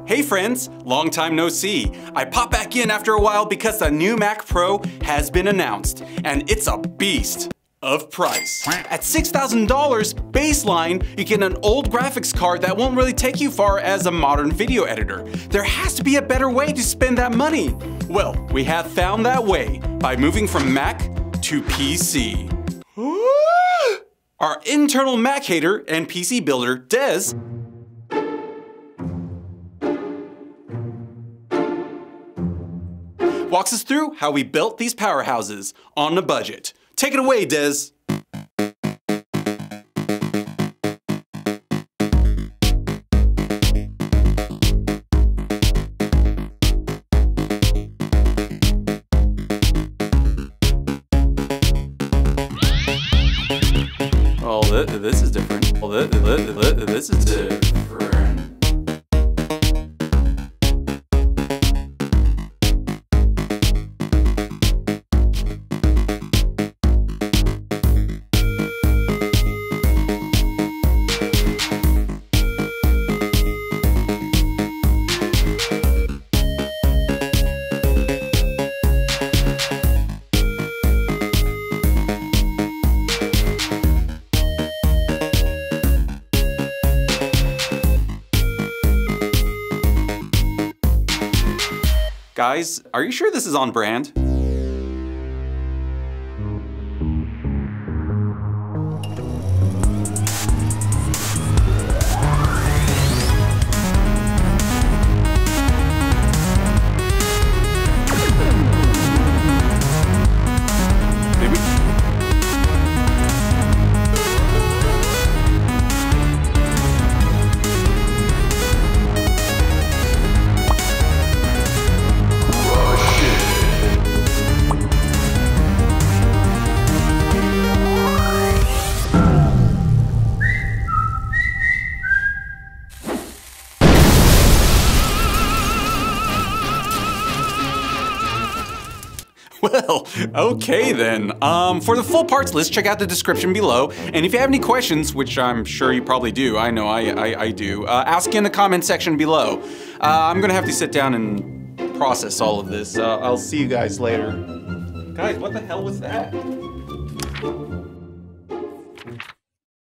Hey friends, long time no see. I pop back in after a while because the new Mac Pro has been announced, and it's a beast of price. At $6,000 baseline, you get an old graphics card that won't really take you far as a modern video editor. There has to be a better way to spend that money. Well, we have found that way by moving from Mac to PC. Our internal Mac hater and PC builder, Des, walks us through how we built these powerhouses on a budget. Take it away, Des. Oh, this is different. Oh, this is different. Guys, are you sure this is on brand? Well, okay then. For the full parts list, check out the description below. And if you have any questions, which I'm sure you probably do, I know I do, ask in the comment section below. I'm gonna have to sit down and process all of this. I'll see you guys later. Guys, what the hell was that?